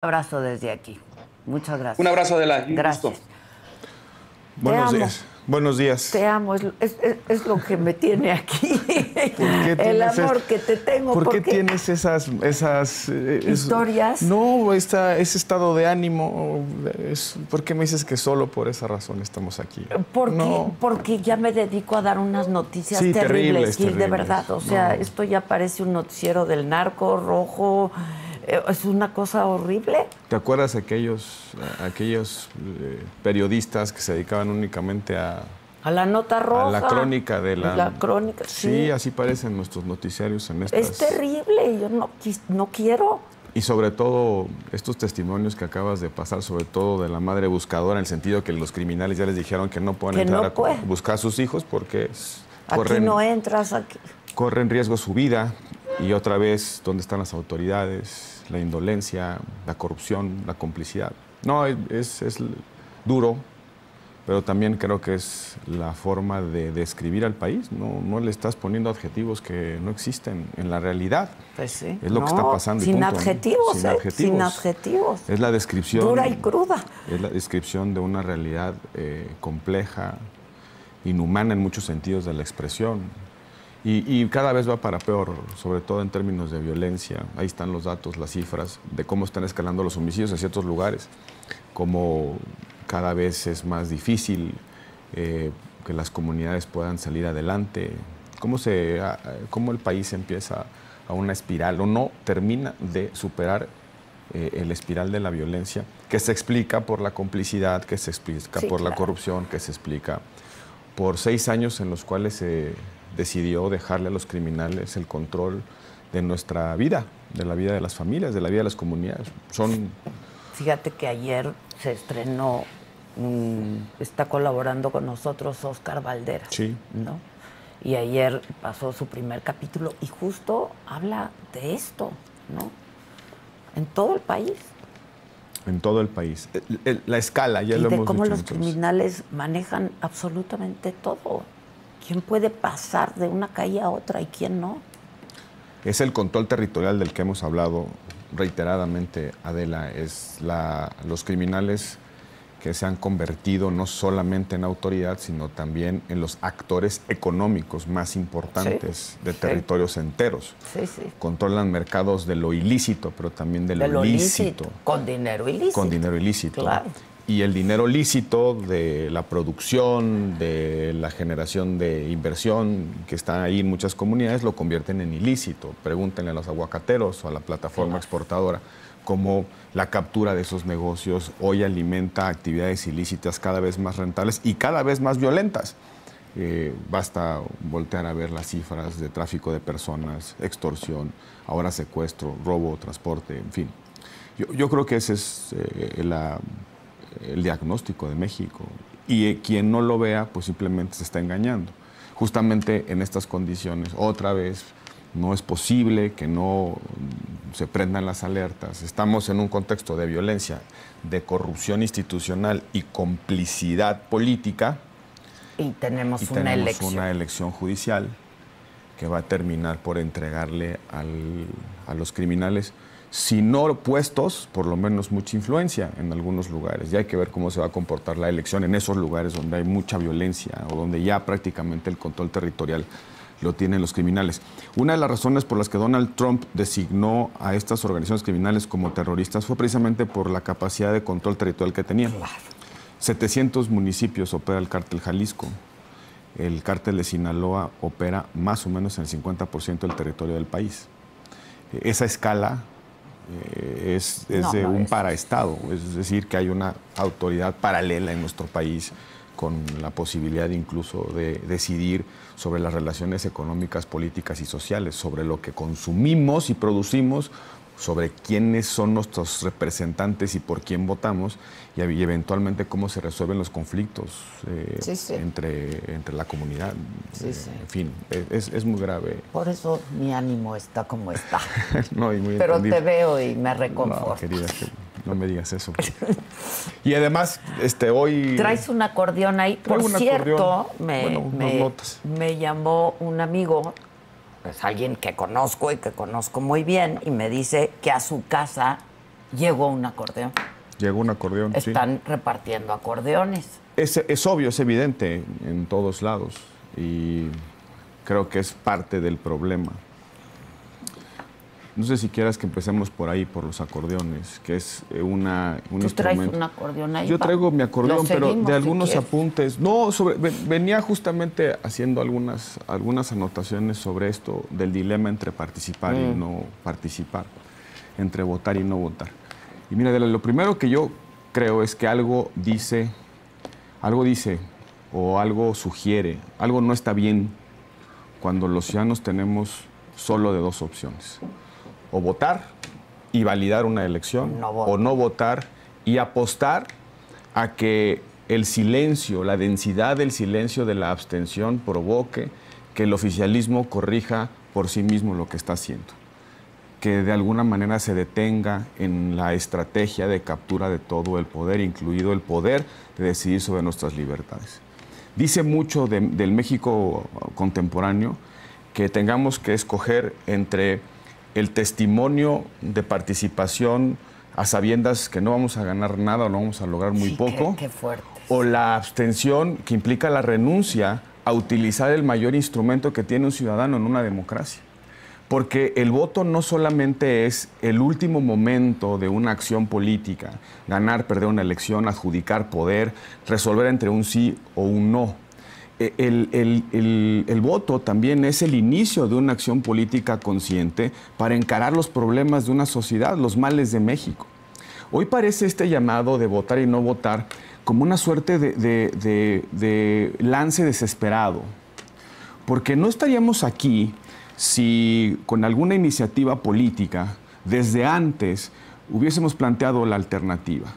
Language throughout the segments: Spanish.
Abrazo desde aquí. Muchas gracias. Un abrazo, Adela. Gracias. Buenos días. Buenos días. Te amo, es lo que me tiene aquí. El amor que te tengo. ¿Por qué tienes esas historias? No, ese estado de ánimo. ¿Por qué me dices que solo por esa razón estamos aquí? Porque ya me dedico a dar unas noticias terribles, Gil, de verdad. O sea, esto ya parece un noticiero del narco rojo. Es una cosa horrible. ¿Te acuerdas aquellos periodistas que se dedicaban únicamente a la nota roja? A la crónica de la crónica, sí. Sí, así parecen nuestros noticiarios en estas. Es terrible, yo no quiero. Y sobre todo estos testimonios que acabas de pasar, sobre todo de la madre buscadora, en el sentido que los criminales ya les dijeron que no pueden entrar a buscar a sus hijos porque aquí no entras. Corren riesgo su vida. Y otra vez, ¿dónde están las autoridades? La indolencia, la corrupción, la complicidad. No, es duro, pero también creo que es la forma de describir al país. No le estás poniendo adjetivos que no existen en la realidad. Pues sí. Es lo que está pasando. Sin adjetivos, sin adjetivos. Es la descripción. Dura y cruda. Es la descripción de una realidad compleja, inhumana en muchos sentidos de la expresión. Y cada vez va para peor, sobre todo en términos de violencia. Ahí están los datos, las cifras de cómo están escalando los homicidios en ciertos lugares, cómo cada vez es más difícil que las comunidades puedan salir adelante, cómo el país empieza a una espiral o no termina de superar el espiral de la violencia, que se explica por la complicidad, que se explica por la corrupción, que se explica por 6 años en los cuales se decidió dejarle a los criminales el control de nuestra vida, de la vida de las familias, de la vida de las comunidades. Fíjate que ayer se estrenó, está colaborando con nosotros Oscar Valderas, sí, ¿no? Y ayer pasó su primer capítulo y justo habla de esto, ¿no? En todo el país. En todo el país. La escala, ya lo hemos dicho. Y de cómo los criminales manejan absolutamente todo. ¿Quién puede pasar de una calle a otra y quién no? Es el control territorial del que hemos hablado reiteradamente, Adela. Es los criminales que se han convertido no solamente en autoridad, sino también en los actores económicos más importantes de territorios enteros. Sí, sí. Controlan mercados de lo ilícito, pero también de lo lícito. Con dinero ilícito. Con dinero ilícito. Claro. Y el dinero lícito de la producción, de la generación de inversión que está ahí en muchas comunidades, lo convierten en ilícito. Pregúntenle a los aguacateros o a la plataforma exportadora cómo la captura de esos negocios hoy alimenta actividades ilícitas cada vez más rentables y cada vez más violentas. Basta voltear a ver las cifras de tráfico de personas, extorsión, ahora secuestro, robo, transporte, en fin. Yo creo que ese es el diagnóstico de México, y quien no lo vea pues simplemente se está engañando. Justamente en estas condiciones, otra vez, no es posible que no se prendan las alertas. Estamos en un contexto de violencia, de corrupción institucional y complicidad política, y tenemos una elección judicial que va a terminar por entregarle a los criminales, si no puestos, por lo menos mucha influencia en algunos lugares. Ya hay que ver cómo se va a comportar la elección en esos lugares donde hay mucha violencia o donde ya prácticamente el control territorial lo tienen los criminales. Una de las razones por las que Donald Trump designó a estas organizaciones criminales como terroristas fue precisamente por la capacidad de control territorial que tenían. 700 municipios opera el cártel Jalisco. El cártel de Sinaloa opera más o menos en el 50% del territorio del país. Esa escala es de un paraestado, es decir, que hay una autoridad paralela en nuestro país con la posibilidad incluso de decidir sobre las relaciones económicas, políticas y sociales, sobre lo que consumimos y producimos, sobre quiénes son nuestros representantes y por quién votamos, y eventualmente cómo se resuelven los conflictos entre la comunidad. En fin, es muy grave. Por eso mi ánimo está como está. No, y muy pero entendido. Te veo y me reconforto. No, querida, no me digas eso. Y además, hoy... Traes un acordeón ahí. Por cierto, me llamó un amigo, pues alguien que conozco y que conozco muy bien, y me dice que a su casa Llegó un acordeón. Llegó un acordeón, Están repartiendo acordeones. Es obvio, es evidente en todos lados y creo que es parte del problema. No sé si quieras que empecemos por ahí, por los acordeones, que es un ¿Tú traes un acordeón ahí? Yo traigo mi acordeón, pero de algunos apuntes. No, venía justamente haciendo algunas anotaciones sobre esto, del dilema entre participar y no participar, entre votar y no votar. Y mira, lo primero que yo creo es que algo dice o algo sugiere, algo no está bien cuando los ciudadanos tenemos solo de dos opciones. O votar y validar una elección, o no votar y apostar a que el silencio, la densidad del silencio de la abstención provoque que el oficialismo corrija por sí mismo lo que está haciendo, que de alguna manera se detenga en la estrategia de captura de todo el poder, incluido el poder de decidir sobre nuestras libertades. Dice mucho del México contemporáneo que tengamos que escoger entre el testimonio de participación a sabiendas que no vamos a ganar nada o no vamos a lograr muy poco, qué fuerte. O la abstención que implica la renuncia a utilizar el mayor instrumento que tiene un ciudadano en una democracia. Porque el voto no solamente es el último momento de una acción política, ganar, perder una elección, adjudicar poder, resolver entre un sí o un no. El voto también es el inicio de una acción política consciente para encarar los problemas de una sociedad, los males de México. Hoy parece este llamado de votar y no votar como una suerte de lance desesperado, porque no estaríamos aquí si con alguna iniciativa política desde antes hubiésemos planteado la alternativa.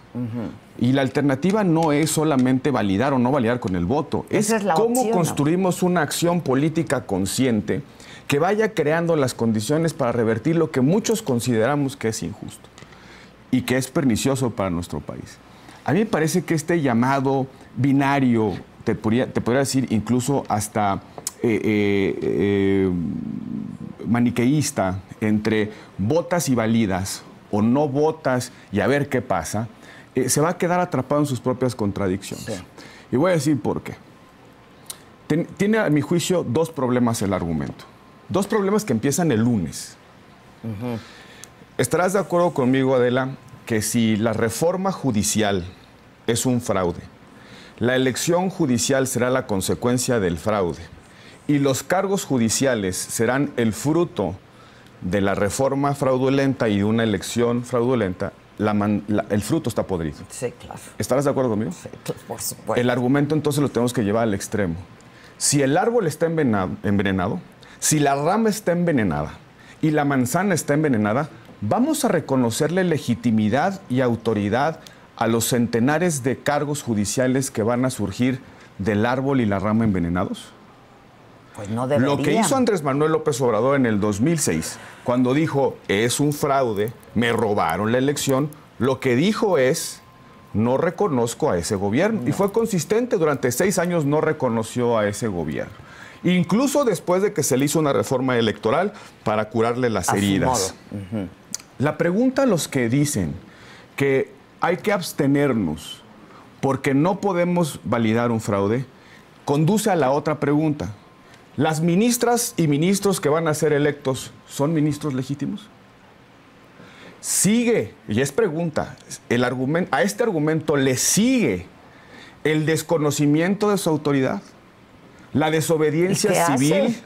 Y la alternativa no es solamente validar o no validar con el voto, es cómo construimos una acción política consciente que vaya creando las condiciones para revertir lo que muchos consideramos que es injusto y que es pernicioso para nuestro país. A mí me parece que este llamado binario, te podría decir incluso hasta maniqueísta, entre votas y validas o no votas y a ver qué pasa, se va a quedar atrapado en sus propias contradicciones. Sí. Y voy a decir por qué. Tiene, a mi juicio, dos problemas el argumento. Dos problemas que empiezan el lunes. ¿Estarás de acuerdo conmigo, Adela, que si la reforma judicial es un fraude, la elección judicial será la consecuencia del fraude y los cargos judiciales serán el fruto de la reforma fraudulenta y de una elección fraudulenta, el fruto está podrido? Sí, claro. ¿Estarás de acuerdo conmigo? Sí, por supuesto. El argumento entonces lo tenemos que llevar al extremo. Si el árbol está envenenado, si la rama está envenenada y la manzana está envenenada, ¿vamos a reconocerle legitimidad y autoridad a los centenares de cargos judiciales que van a surgir del árbol y la rama envenenados? Pues no deberían. Lo que hizo Andrés Manuel López Obrador en el 2006, cuando dijo, es un fraude, me robaron la elección, lo que dijo es, no reconozco a ese gobierno. No. Y fue consistente, durante 6 años no reconoció a ese gobierno. Incluso después de que se le hizo una reforma electoral para curarle las heridas. La pregunta a los que dicen que hay que abstenernos porque no podemos validar un fraude, conduce a la otra pregunta. ¿Las ministras y ministros que van a ser electos son ministros legítimos? Sigue, y es pregunta, a este argumento le sigue el desconocimiento de su autoridad, la desobediencia civil,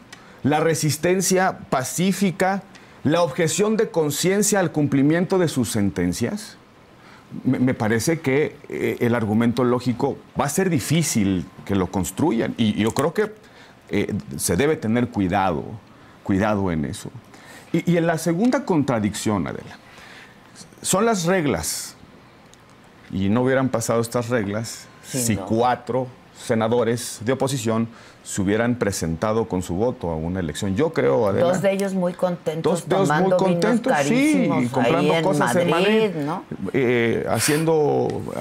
la resistencia pacífica, la objeción de conciencia al cumplimiento de sus sentencias. Me parece que el argumento lógico va a ser difícil que lo construyan, y yo creo que se debe tener cuidado en eso. Y en la segunda contradicción, Adela, son las reglas. Y no hubieran pasado estas reglas si 4 senadores de oposición se hubieran presentado con su voto a una elección. Yo creo, Adela, 2 de ellos muy contentos, tomando vinos carísimos, sí, comprando ahí cosas en Madrid, en Madrid, ¿no?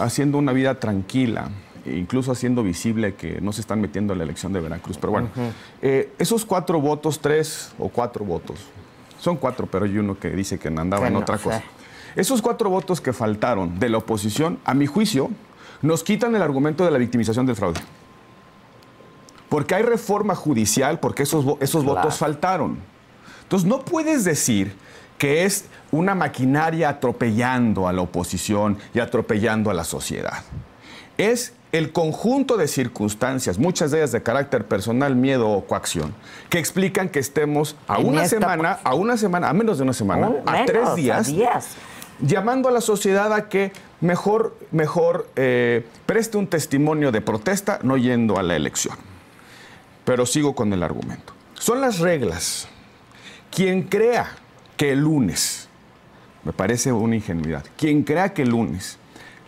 haciendo una vida tranquila, incluso haciendo visible que no se están metiendo en la elección de Veracruz. Pero bueno, esos 4 votos, 3 o 4 votos, son 4, pero hay uno que dice que andaba en otra cosa. Esos 4 votos que faltaron de la oposición, a mi juicio, nos quitan el argumento de la victimización del fraude. Porque hay reforma judicial, porque esos votos faltaron. Entonces, no puedes decir que es una maquinaria atropellando a la oposición y atropellando a la sociedad. Es el conjunto de circunstancias, muchas de ellas de carácter personal, miedo o coacción, que explican que estemos a menos de una semana, a 3 días, llamando a la sociedad a que mejor preste un testimonio de protesta, no yendo a la elección. Pero sigo con el argumento. Son las reglas. Quien crea que el lunes, me parece una ingenuidad, quien crea que el lunes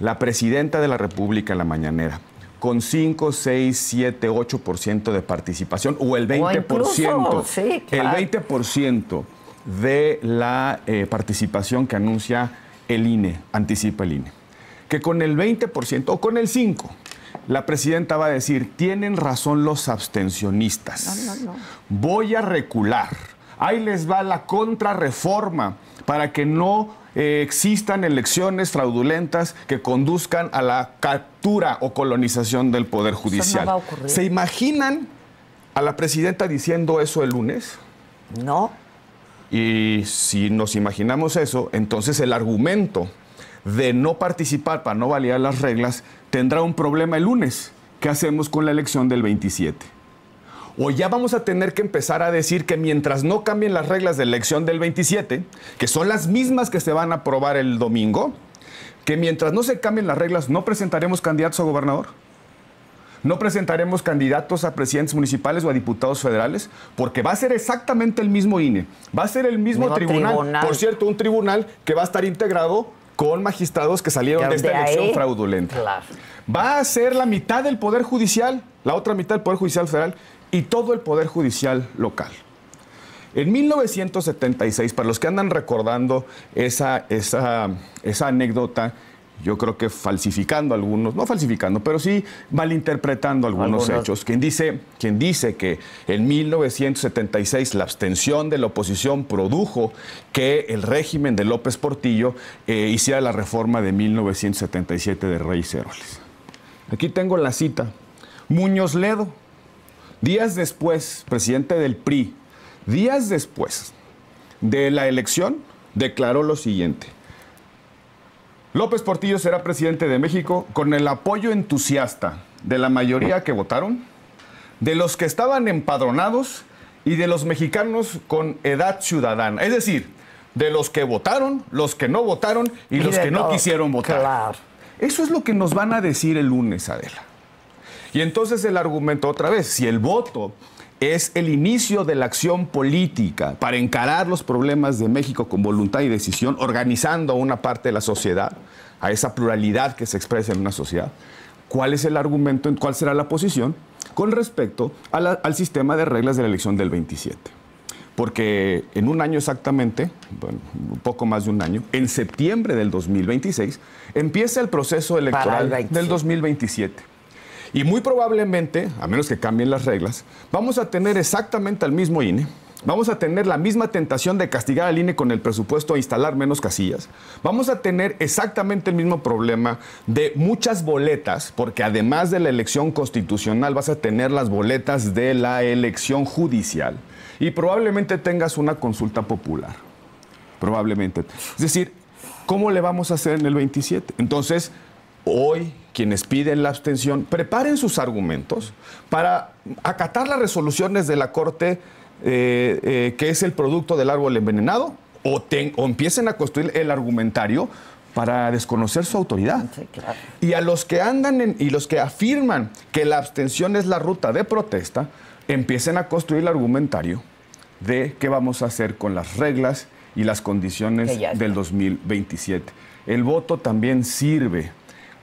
la presidenta de la República en la mañanera, con 5, 6, 7, 8% de participación, o el 20%, incluso, sí, claro, el 20% de la participación que anuncia el INE, anticipa el INE, que con el 20% o con el 5%, la presidenta va a decir, tienen razón los abstencionistas, no. Voy a recular, ahí les va la contrarreforma para que no existan elecciones fraudulentas que conduzcan a la captura o colonización del Poder Judicial. Eso no va a ocurrir. ¿Se imaginan a la presidenta diciendo eso el lunes? No. Y si nos imaginamos eso, entonces el argumento de no participar para no validar las reglas tendrá un problema el lunes. ¿Qué hacemos con la elección del 27? O ya vamos a tener que empezar a decir que mientras no cambien las reglas de elección del 27, que son las mismas que se van a aprobar el domingo, que mientras no se cambien las reglas no presentaremos candidatos a gobernador, no presentaremos candidatos a presidentes municipales o a diputados federales, porque va a ser exactamente el mismo INE, va a ser el mismo tribunal. Por cierto, un tribunal que va a estar integrado con magistrados que salieron de esta elección fraudulenta. Claro. Va a ser la mitad del Poder Judicial, la otra mitad del Poder Judicial Federal y todo el Poder Judicial local. En 1976, para los que andan recordando esa anécdota, yo creo que falsificando algunos, no falsificando, pero sí malinterpretando algunos hechos. Quien dice que en 1976 la abstención de la oposición produjo que el régimen de López Portillo hiciera la reforma de 1977 de Reyes Heroles. Aquí tengo la cita. Muñoz Ledo, días después, presidente del PRI, días después de la elección, declaró lo siguiente: López Portillo será presidente de México con el apoyo entusiasta de la mayoría que votaron, de los que estaban empadronados y de los mexicanos con edad ciudadana. Es decir, de los que votaron, los que no votaron y los que no quisieron votar. Claro. Eso es lo que nos van a decir el lunes, Adela. Y entonces el argumento otra vez, si el voto es el inicio de la acción política para encarar los problemas de México con voluntad y decisión, organizando a una parte de la sociedad, a esa pluralidad que se expresa en una sociedad, ¿cuál es el argumento, cuál será la posición con respecto al sistema de reglas de la elección del 27? Porque en un año exactamente, bueno, un poco más de un año, en septiembre del 2026, empieza el proceso electoral del 2027. Y muy probablemente, a menos que cambien las reglas, vamos a tener exactamente al mismo INE, vamos a tener la misma tentación de castigar al INE con el presupuesto a instalar menos casillas, vamos a tener exactamente el mismo problema de muchas boletas, porque además de la elección constitucional vas a tener las boletas de la elección judicial y probablemente tengas una consulta popular, probablemente. Es decir, ¿cómo le vamos a hacer en el 27? Entonces, hoy, quienes piden la abstención, preparen sus argumentos para acatar las resoluciones de la Corte, que es el producto del árbol envenenado, o empiecen a construir el argumentario para desconocer su autoridad. Sí, claro. Y a los que andan y los que afirman que la abstención es la ruta de protesta, empiecen a construir el argumentario de qué vamos a hacer con las reglas y las condiciones del 2027. El voto también sirve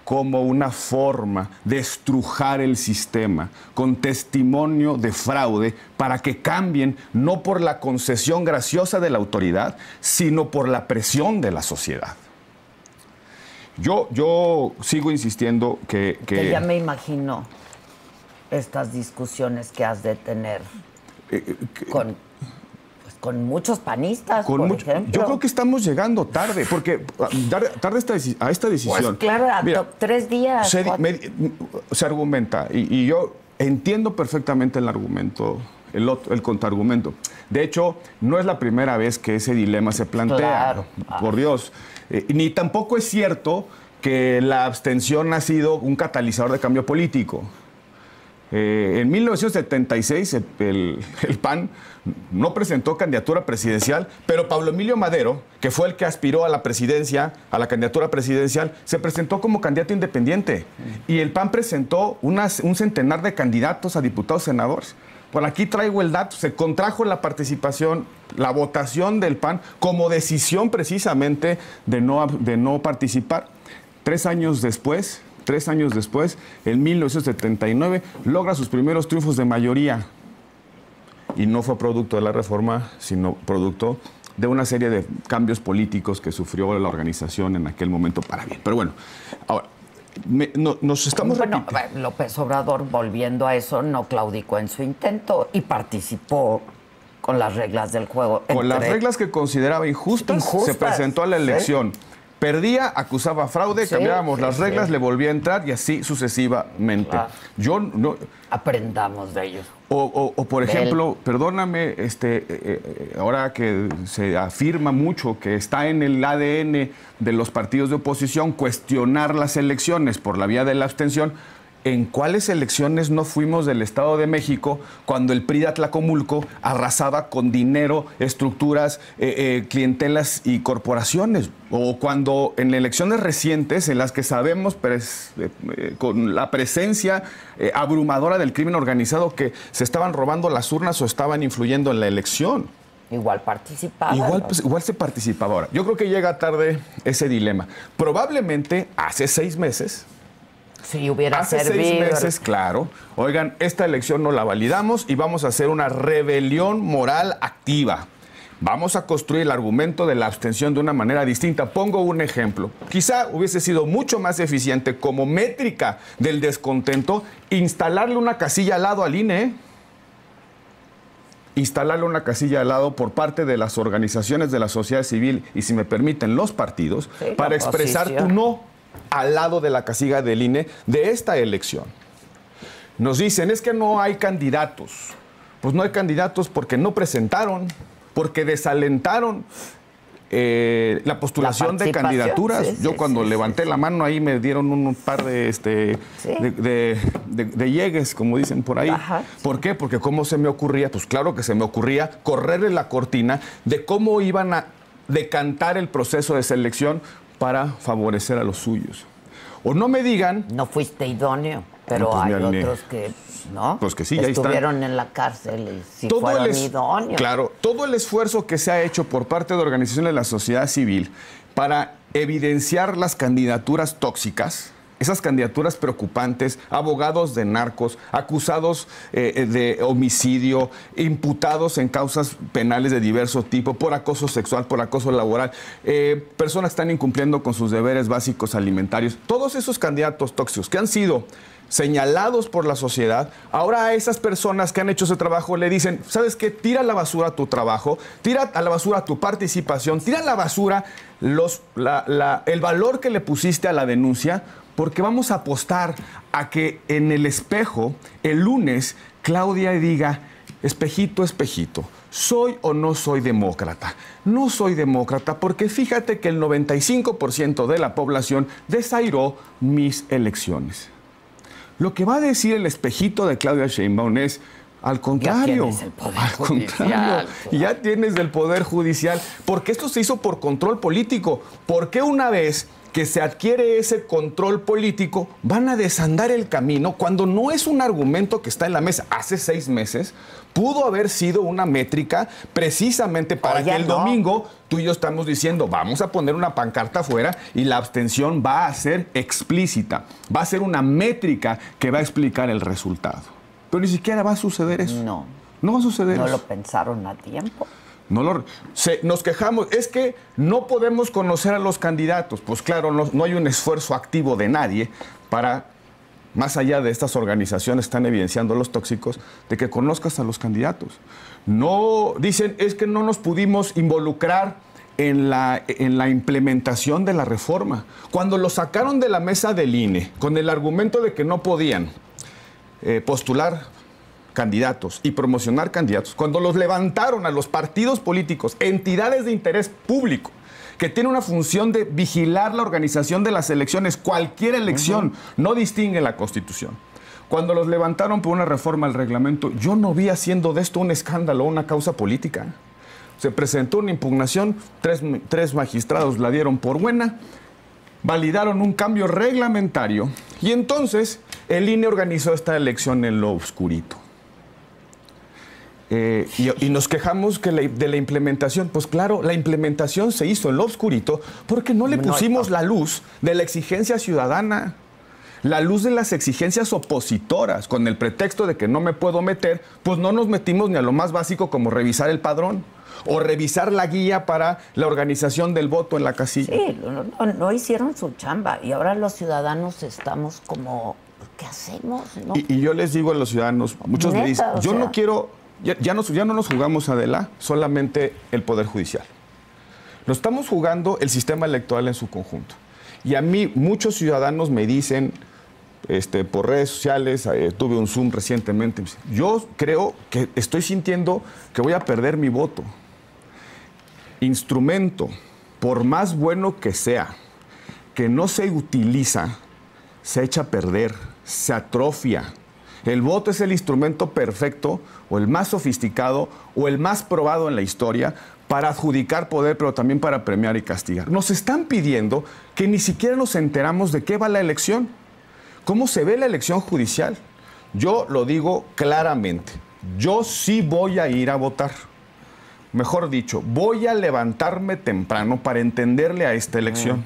como una forma de estrujar el sistema con testimonio de fraude para que cambien, no por la concesión graciosa de la autoridad, sino por la presión de la sociedad. Yo sigo insistiendo que ya me imagino estas discusiones que has de tener con Con muchos panistas, por ejemplo. Yo creo que estamos llegando tarde, porque tarde a esta decisión. Pues claro, mira, 3 días. Se argumenta, y yo entiendo perfectamente el argumento, el contraargumento. De hecho, no es la primera vez que ese dilema se plantea, claro. Por Dios. Ni tampoco es cierto que la abstención ha sido un catalizador de cambio político. En 1976 el PAN no presentó candidatura presidencial, pero Pablo Emilio Madero, que fue el que aspiró a la presidencia, a la candidatura presidencial, se presentó como candidato independiente. Y el PAN presentó un centenar de candidatos a diputados senadores. Por aquí traigo el dato, se contrajo la participación, la votación del PAN como decisión precisamente de no participar. 3 años después, en 1979, logra sus primeros triunfos de mayoría. Y no fue producto de la reforma, sino producto de una serie de cambios políticos que sufrió la organización en aquel momento para bien. Pero bueno, ahora, nos estamos repitiendo. López Obrador, volviendo a eso, no claudicó en su intento y participó con las reglas del juego. Con las reglas que consideraba injustas, se presentó a la elección. ¿Sí? Perdía, acusaba fraude, cambiábamos las reglas, le volvía a entrar y así sucesivamente. Claro. Yo no... Aprendamos de ellos. O por ejemplo, perdóname, ahora que se afirma mucho que está en el ADN de los partidos de oposición cuestionar las elecciones por la vía de la abstención, ¿en cuáles elecciones no fuimos del Estado de México cuando el PRI de Atlacomulco arrasaba con dinero, estructuras, clientelas y corporaciones? O cuando en elecciones recientes, en las que sabemos con la presencia abrumadora del crimen organizado que se estaban robando las urnas o estaban influyendo en la elección. Igual participaba. Igual se participaba. Ahora, yo creo que llega tarde ese dilema. Probablemente hace 6 meses... Si hubiera servido. Hace 6 meses, claro. Oigan, esta elección no la validamos y vamos a hacer una rebelión moral activa. Vamos a construir el argumento de la abstención de una manera distinta. Pongo un ejemplo. Quizá hubiese sido mucho más eficiente como métrica del descontento instalarle una casilla al lado al INE. Instalarle una casilla al lado por parte de las organizaciones de la sociedad civil y, si me permiten, los partidos, sí, para expresar tu no al lado de la casilla del INE de esta elección. Nos dicen, es que no hay candidatos. Pues no hay candidatos porque no presentaron, porque desalentaron la postulación de candidaturas. Sí, yo cuando levanté la mano ahí me dieron un par de llegues, como dicen por ahí. Ajá. ¿Por qué? Porque cómo se me ocurría, pues claro que se me ocurría correrle la cortina de cómo iban a decantar el proceso de selección para favorecer a los suyos. O no me digan... No fuiste idóneo, pero pues hay otros que, ¿no? Pues que sí, ya estuvieron en la cárcel y sí fueron idóneos. Claro, todo el esfuerzo que se ha hecho por parte de organizaciones de la sociedad civil para evidenciar las candidaturas tóxicas, esas candidaturas preocupantes, abogados de narcos, acusados de homicidio, imputados en causas penales de diverso tipo, por acoso sexual, por acoso laboral, personas que están incumpliendo con sus deberes básicos alimentarios. Todos esos candidatos tóxicos que han sido señalados por la sociedad, ahora a esas personas que han hecho ese trabajo le dicen, ¿sabes qué? Tira a la basura tu trabajo, tira a la basura tu participación, tira a la basura el valor que le pusiste a la denuncia, porque vamos a apostar a que en el espejo, el lunes, Claudia diga, espejito, espejito, ¿soy o no soy demócrata? No soy demócrata porque fíjate que el 95% de la población desairó mis elecciones. Lo que va a decir el espejito de Claudia Sheinbaum es, al contrario, ya tienes el Poder Judicial, porque esto se hizo por control político. Porque una vez que se adquiere ese control político, van a desandar el camino cuando no es un argumento que está en la mesa. Hace 6 meses pudo haber sido una métrica precisamente para que el domingo tú y yo estamos diciendo, vamos a poner una pancarta afuera y la abstención va a ser explícita. Va a ser una métrica que va a explicar el resultado. Pero ni siquiera va a suceder eso. No va a suceder eso. No lo pensaron a tiempo. Nos quejamos, es que no podemos conocer a los candidatos. Pues claro, no hay un esfuerzo activo de nadie para más allá de estas organizaciones están evidenciando los tóxicos, de que conozcas a los candidatos. No, dicen, es que no nos pudimos involucrar en la implementación de la reforma. Cuando lo sacaron de la mesa del INE, con el argumento de que no podían postular candidatos y promocionar candidatos, cuando los levantaron a los partidos políticos, entidades de interés público, que tiene una función de vigilar la organización de las elecciones, cualquier elección, no distingue la Constitución. Cuando los levantaron por una reforma al reglamento, yo no vi haciendo de esto un escándalo, una causa política. Se presentó una impugnación, tres magistrados la dieron por buena, validaron un cambio reglamentario y entonces el INE organizó esta elección en lo oscurito. Y nos quejamos de la implementación. Pues claro, la implementación se hizo en lo oscurito porque no le pusimos la luz de la exigencia ciudadana, la luz de las exigencias opositoras. Con el pretexto de que no me puedo meter, pues no nos metimos ni a lo más básico como revisar el padrón o revisar la guía para la organización del voto en la casilla. Sí, no hicieron su chamba y ahora los ciudadanos estamos como, ¿qué hacemos? ¿No? Y yo les digo a los ciudadanos, muchos me dicen, yo no quiero... Ya no nos jugamos, Adela, solamente el Poder Judicial. Nos estamos jugando el sistema electoral en su conjunto. Y a mí muchos ciudadanos me dicen, por redes sociales, tuve un Zoom recientemente, yo creo que estoy sintiendo que voy a perder mi voto. Instrumento, por más bueno que sea, que no se utiliza, se echa a perder, se atrofia. El voto es el instrumento perfecto, o el más sofisticado, o el más probado en la historia para adjudicar poder, pero también para premiar y castigar. Nos están pidiendo que ni siquiera nos enteramos de qué va la elección, cómo se ve la elección judicial. Yo lo digo claramente, yo sí voy a ir a votar. Mejor dicho, voy a levantarme temprano para entenderle a esta elección.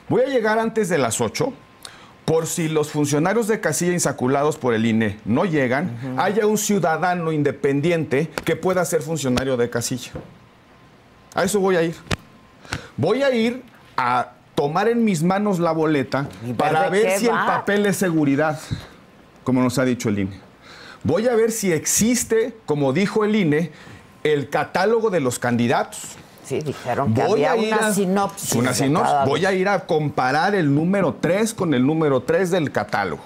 Voy a llegar antes de las 8, por si los funcionarios de casilla insaculados por el INE no llegan, haya un ciudadano independiente que pueda ser funcionario de casilla. A eso voy a ir. Voy a ir a tomar en mis manos la boleta para ver si el papel es seguridad, como nos ha dicho el INE. Voy a ver si existe, como dijo el INE, el catálogo de los candidatos. Sí, dijeron que había una sinopsis. Una sinopsis. Voy a ir a comparar el número 3 con el número 3 del catálogo.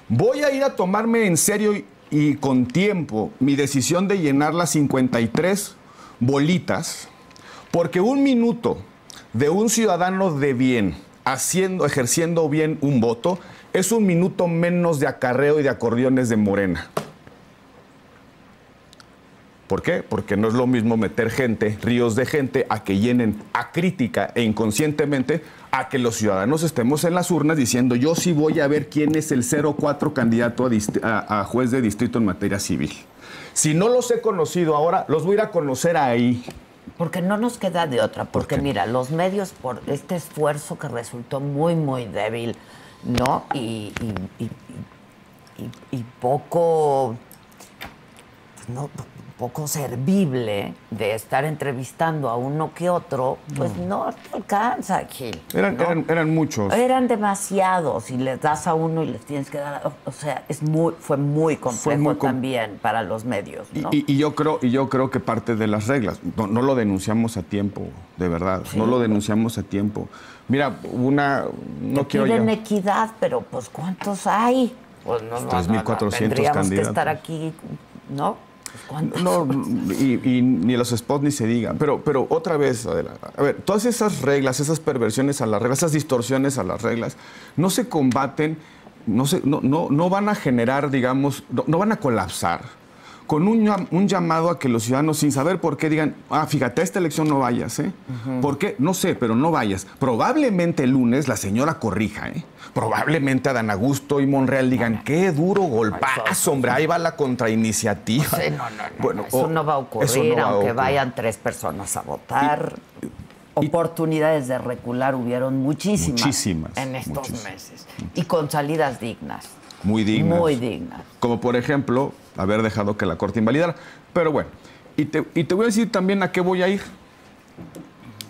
Voy a ir a tomarme en serio y con tiempo mi decisión de llenar las 53 bolitas, porque un minuto de un ciudadano de bien ejerciendo bien un voto es un minuto menos de acarreo y de acordeones de Morena. ¿Por qué? Porque no es lo mismo meter gente, ríos de gente, a que llenen acrítica e inconscientemente a que los ciudadanos estemos en las urnas diciendo yo sí voy a ver quién es el 04 candidato a juez de distrito en materia civil. Si no los he conocido ahora, los voy a ir a conocer ahí. Porque no nos queda de otra, porque mira, los medios por este esfuerzo que resultó muy, muy débil, ¿no? Y poco... No, poco servible de estar entrevistando a uno que otro, pues no te alcanza, Gil. Eran muchos. Eran demasiados y les das a uno y les tienes que dar... O sea, fue muy complejo también para los medios, ¿no? Y yo creo que parte de las reglas, no lo denunciamos a tiempo, de verdad, sí, no lo denunciamos a tiempo. Mira, no quiero piden equidad, pero pues ¿cuántos hay? Pues no, 3.400 tendríamos que estar aquí, ¿no? No, y ni los spots ni se digan. Pero otra vez, Adela, a ver, todas esas reglas, esas perversiones a las reglas, esas distorsiones a las reglas, no se combaten, no van a generar, digamos, no van a colapsar con un llamado a que los ciudadanos, sin saber por qué, digan, fíjate, a esta elección no vayas, ¿eh? ¿Por qué? No sé, pero no vayas. Probablemente el lunes la señora corrija, ¿eh? Probablemente Adán Augusto y Monreal digan, qué duro golpazo, hombre, ahí va la contrainiciativa. Sí, bueno, eso no va a ocurrir, aunque vayan 3 personas a votar. Oportunidades de recular hubieron muchísimas en estos meses. Y con salidas dignas. Muy dignas. Muy dignas. Como por ejemplo, haber dejado que la Corte invalidara. Pero bueno, y te voy a decir también a qué voy a ir.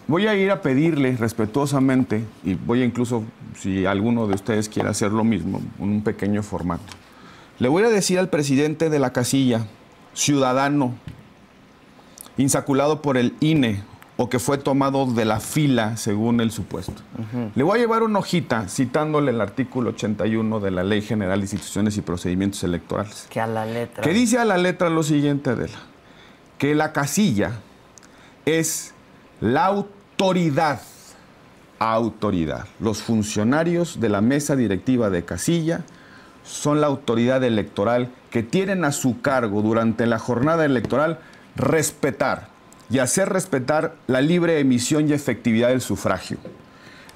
voy a ir a pedirle respetuosamente, y voy a incluso, si alguno de ustedes quiere hacer lo mismo, un pequeño formato. Le voy a decir al presidente de la casilla, ciudadano, insaculado por el INE, o que fue tomado de la fila según el supuesto. Le voy a llevar una hojita citándole el artículo 81 de la Ley General de Instituciones y Procedimientos Electorales. Que a la letra. Que dice a la letra lo siguiente, Adela, que la casilla es la autoridad. Los funcionarios de la mesa directiva de casilla son la autoridad electoral que tienen a su cargo durante la jornada electoral respetar y hacer respetar la libre emisión y efectividad del sufragio,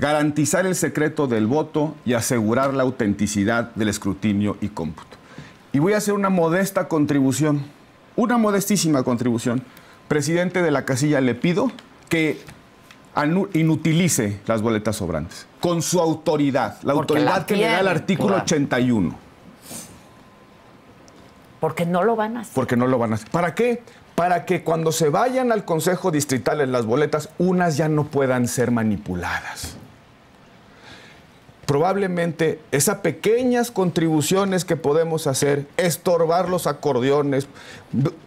garantizar el secreto del voto y asegurar la autenticidad del escrutinio y cómputo. Y voy a hacer una modesta contribución, una modestísima contribución. Presidente de la casilla, le pido que inutilice las boletas sobrantes, con su autoridad, la autoridad que le da el artículo 81. Porque no lo van a hacer. Porque no lo van a hacer. ¿Para qué? Para que cuando se vayan al Consejo Distrital en las boletas, unas ya no puedan ser manipuladas. Probablemente esas pequeñas contribuciones que podemos hacer, estorbar los acordeones,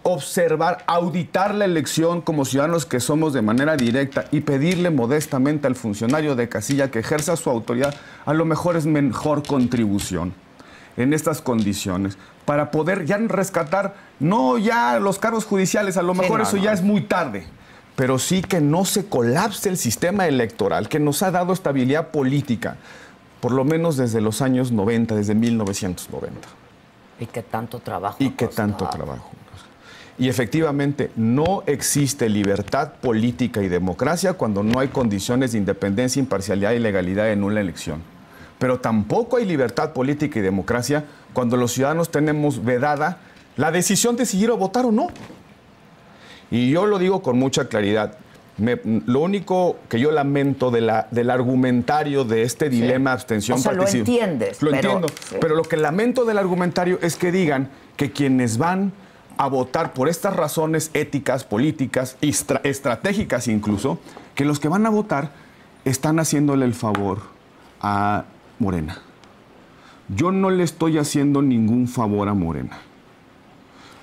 observar, auditar la elección como ciudadanos que somos de manera directa y pedirle modestamente al funcionario de casilla que ejerza su autoridad, a lo mejor es mejor contribución en estas condiciones, para poder ya rescatar, no ya los cargos judiciales, a lo mejor eso ya es muy tarde, pero sí que no se colapse el sistema electoral que nos ha dado estabilidad política, por lo menos desde los años 90, desde 1990. Y que tanto trabajo. Y efectivamente, no existe libertad política y democracia cuando no hay condiciones de independencia, imparcialidad y legalidad en una elección. Pero tampoco hay libertad política y democracia cuando los ciudadanos tenemos vedada la decisión de si ir a votar o no. Y yo lo digo con mucha claridad. Lo único que yo lamento del argumentario de este dilema abstención participación. Lo entiendes. Lo entiendo. Pero lo que lamento del argumentario es que digan que quienes van a votar por estas razones éticas, políticas, estratégicas incluso, que los que van a votar están haciéndole el favor a Morena. Yo no le estoy haciendo ningún favor a Morena.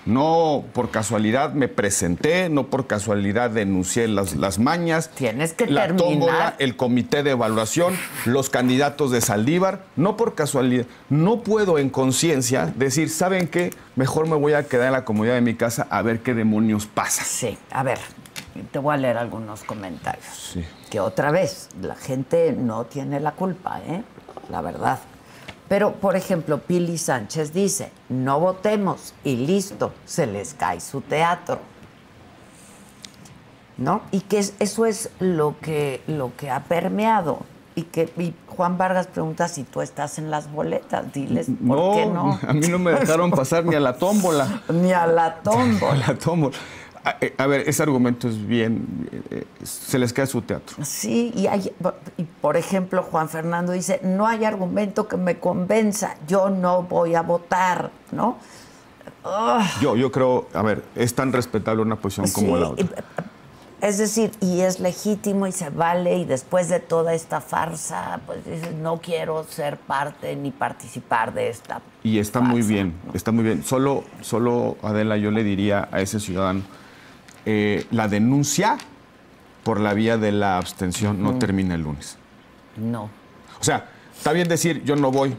No por casualidad me presenté, no por casualidad denuncié las mañas. Tienes que la terminar. Tómbola, el comité de evaluación, los candidatos de Saldívar. No por casualidad. No puedo en conciencia decir, ¿saben qué? Mejor me voy a quedar en la comodidad de mi casa a ver qué demonios pasa. Sí, a ver, te voy a leer algunos comentarios. Sí. Que otra vez, la gente no tiene la culpa, la verdad. Pero, por ejemplo, Pili Sánchez dice, no votemos y listo, se les cae su teatro. ¿No? Y que eso es lo que ha permeado. Y Juan Vargas pregunta si tú estás en las boletas. Diles, ¿por qué no? A mí no me dejaron pasar ni a la tómbola. Ni a la tómbola. A la tómbola. A ver, ese argumento es bien, se les cae su teatro. Sí, y por ejemplo, Juan Fernando dice, no hay argumento que me convenza, yo no voy a votar, ¿no? Yo creo, a ver, es tan respetable una posición como la otra. Es decir, y es legítimo y se vale, y después de toda esta farsa, pues dices, no quiero ser parte ni participar de esta Y está farsa, muy bien, ¿no? está muy bien. Solo, Adela, yo le diría a ese ciudadano, la denuncia por la vía de la abstención no termina el lunes. No. O sea, está bien decir, yo no voy.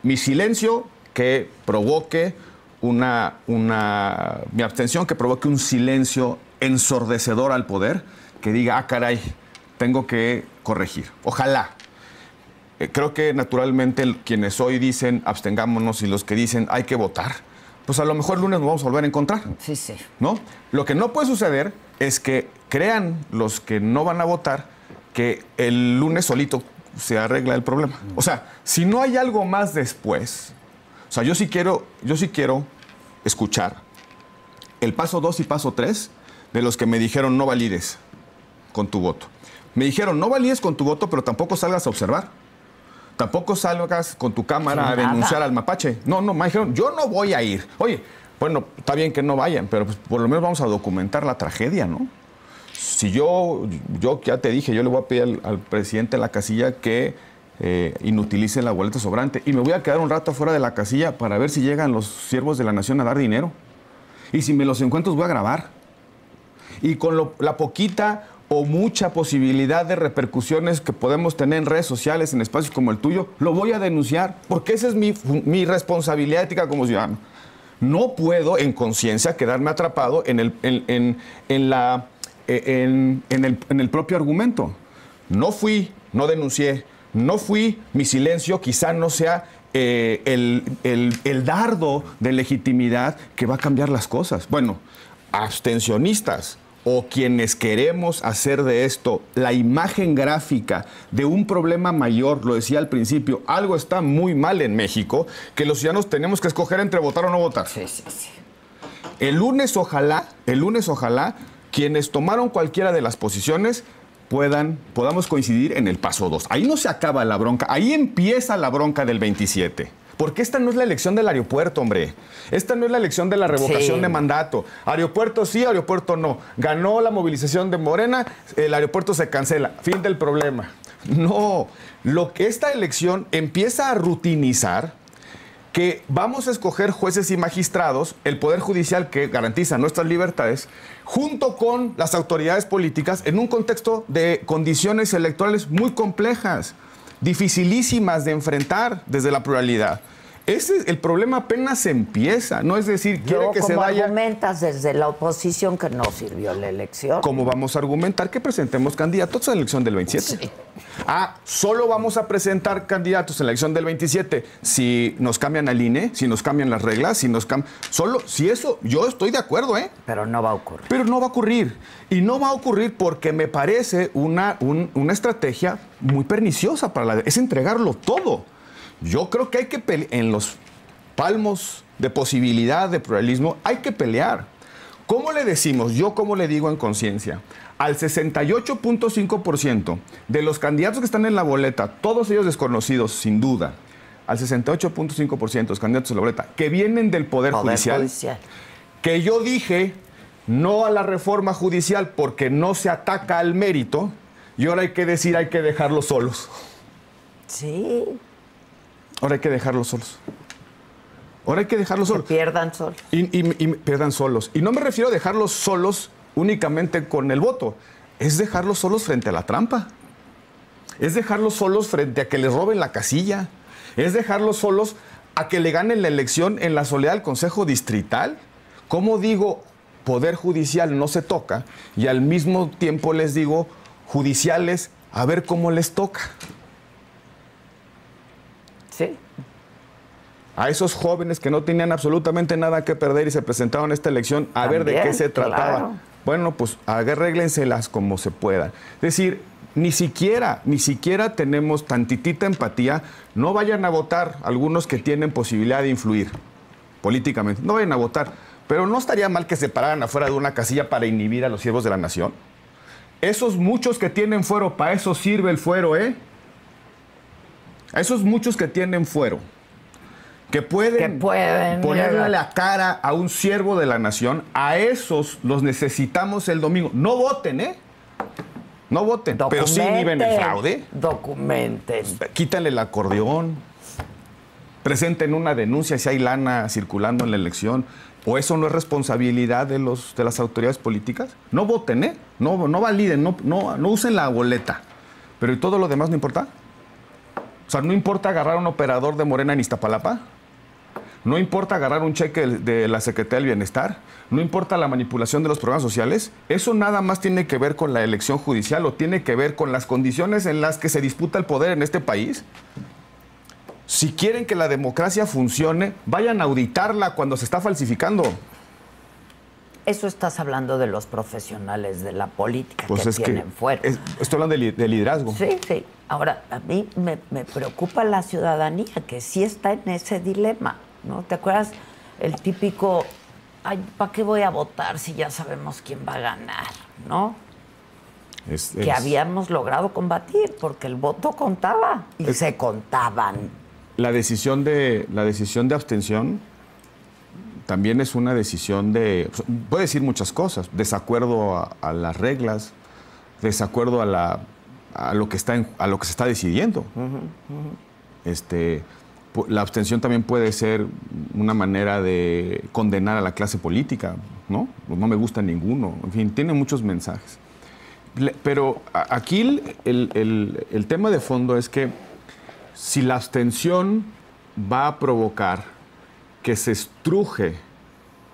Mi silencio que provoque mi abstención que provoque un silencio ensordecedor al poder, que diga, caray, tengo que corregir. Ojalá. Creo que naturalmente quienes hoy dicen abstengámonos y los que dicen hay que votar, pues a lo mejor el lunes nos vamos a volver a encontrar. Sí, sí. ¿No? Lo que no puede suceder es que crean los que no van a votar que el lunes solito se arregla el problema. O sea, si no hay algo más después, o sea, yo sí quiero escuchar el paso 2 y paso 3 de los que me dijeron no valides con tu voto. Me dijeron no valides con tu voto, pero tampoco salgas a observar. Tampoco salgas con tu cámara a denunciar al mapache. No, me dijeron, yo no voy a ir. Oye, bueno, está bien que no vayan, pero pues por lo menos vamos a documentar la tragedia, ¿no? Si yo ya te dije, yo le voy a pedir al presidente de la casilla que inutilice la boleta sobrante y me voy a quedar un rato afuera de la casilla para ver si llegan los siervos de la nación a dar dinero. Y si me los encuentro, los voy a grabar. Y con la poquita o mucha posibilidad de repercusiones que podemos tener en redes sociales, en espacios como el tuyo, lo voy a denunciar, porque esa es mi responsabilidad ética como ciudadano. No puedo, en conciencia, quedarme atrapado en el propio argumento. No fui, no denuncié, no fui, mi silencio quizá no sea el dardo de legitimidad que va a cambiar las cosas. Bueno, abstencionistas o quienes queremos hacer de esto la imagen gráfica de un problema mayor, lo decía al principio, algo está muy mal en México, que los ciudadanos tenemos que escoger entre votar o no votar. Sí, sí, sí. El lunes, ojalá, quienes tomaron cualquiera de las posiciones podamos coincidir en el paso 2. Ahí no se acaba la bronca, ahí empieza la bronca del 27. Porque esta no es la elección del aeropuerto, hombre. Esta no es la elección de la revocación de mandato. Aeropuerto sí, aeropuerto no. Ganó la movilización de Morena, el aeropuerto se cancela. Fin del problema. No, lo que esta elección empieza a rutinizar, que vamos a escoger jueces y magistrados, el Poder Judicial que garantiza nuestras libertades, junto con las autoridades políticas, en un contexto de condiciones electorales muy complejas, dificilísimas de enfrentar desde la pluralidad. El problema apenas empieza, no es decir, quiere que se vaya... ¿Cómo argumentas desde la oposición que no sirvió la elección? ¿Cómo vamos a argumentar que presentemos candidatos en la elección del 27? Sí. Solo vamos a presentar candidatos en la elección del 27 si nos cambian al INE, si nos cambian las reglas, solo si eso, yo estoy de acuerdo, ¿eh? Pero no va a ocurrir. Pero no va a ocurrir. Y no va a ocurrir porque me parece una estrategia muy perniciosa es entregarlo todo. Yo creo que hay que pelear en los palmos de posibilidad de pluralismo, hay que pelear. ¿Cómo le decimos? Yo, ¿cómo le digo en conciencia? Al 68.5% de los candidatos que están en la boleta, todos ellos desconocidos, sin duda, al 68.5% de los candidatos en la boleta, que vienen del Poder Judicial, que yo dije no a la reforma judicial porque no se ataca al mérito, y ahora hay que decir, hay que dejarlos solos. Sí. Ahora hay que dejarlos solos. Ahora hay que dejarlos solos. Que pierdan solos. Y pierdan solos. Y no me refiero a dejarlos solos únicamente con el voto. Es dejarlos solos frente a la trampa. Es dejarlos solos frente a que les roben la casilla. Es dejarlos solos a que le ganen la elección en la soledad del Consejo Distrital. ¿Cómo digo, Poder Judicial no se toca? Y al mismo tiempo les digo, judiciales, a ver cómo les toca. Sí. A esos jóvenes que no tenían absolutamente nada que perder y se presentaron a esta elección a ver de qué se trataba. Claro. Bueno, pues arréglenselas como se pueda. Es decir, ni siquiera tenemos tantitita empatía. No vayan a votar algunos que tienen posibilidad de influir políticamente. No vayan a votar. Pero no estaría mal que se pararan afuera de una casilla para inhibir a los siervos de la nación. Esos muchos que tienen fuero, para eso sirve el fuero, ¿eh? A esos muchos que tienen fuero, que pueden ponerle la cara a un siervo de la nación, a esos los necesitamos el domingo. No voten, ¿eh? No voten, pero sí inhiben el fraude. Documenten. Quítanle el acordeón. Presenten una denuncia si hay lana circulando en la elección. ¿O eso no es responsabilidad de las autoridades políticas? No voten, ¿eh? No validen, no usen la boleta. Pero ¿y todo lo demás no importa? O sea, ¿no importa agarrar a un operador de Morena en Iztapalapa? ¿No importa agarrar un cheque de la Secretaría del Bienestar? ¿No importa la manipulación de los programas sociales? ¿Eso nada más tiene que ver con la elección judicial o tiene que ver con las condiciones en las que se disputa el poder en este país? Si quieren que la democracia funcione, vayan a auditarla cuando se está falsificando. Eso estás hablando de los profesionales de la política pues que tienen fuera. Estoy hablando de liderazgo. Sí, sí. Ahora, a mí me preocupa la ciudadanía, que sí está en ese dilema, ¿no? ¿Te acuerdas el típico, ay, ¿para qué voy a votar si ya sabemos quién va a ganar, ¿no? Que habíamos logrado combatir, porque el voto contaba y se contaban. La decisión de abstención también es una decisión puede decir muchas cosas, desacuerdo a las reglas, desacuerdo a lo que se está decidiendo. La abstención también puede ser una manera de condenar a la clase política, ¿no? No me gusta ninguno, en fin, tiene muchos mensajes. Pero aquí el tema de fondo es que si la abstención va a provocar que se estruje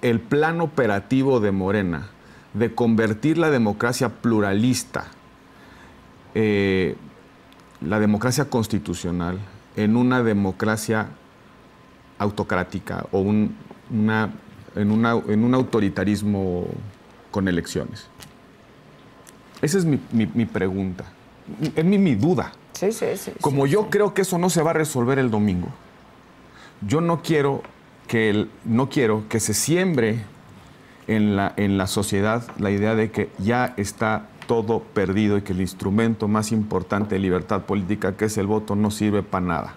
el plan operativo de Morena de convertir la democracia pluralista, la democracia constitucional, en una democracia autocrática o en un autoritarismo con elecciones. Esa es mi pregunta, es mi duda. Sí. Como yo creo que eso no se va a resolver el domingo, yo no quiero que se siembre en la sociedad la idea de que ya está todo perdido y que el instrumento más importante de libertad política, que es el voto, no sirve para nada.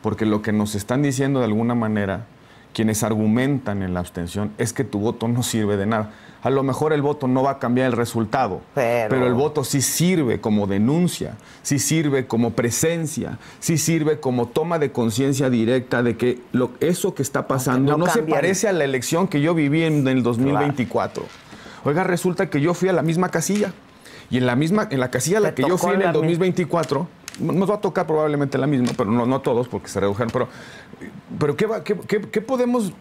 Porque lo que nos están diciendo de alguna manera quienes argumentan en la abstención es que tu voto no sirve de nada. A lo mejor el voto no va a cambiar el resultado, pero el voto sí sirve como denuncia, sí sirve como presencia, sí sirve como toma de conciencia directa de que eso que está pasando no se parece a la elección que yo viví en el 2024. Claro. Oiga, resulta que yo fui a la misma casilla y en la casilla a la que yo fui en el 2024, nos va a tocar probablemente la misma, pero no todos porque se redujeron. Pero ¿qué podemos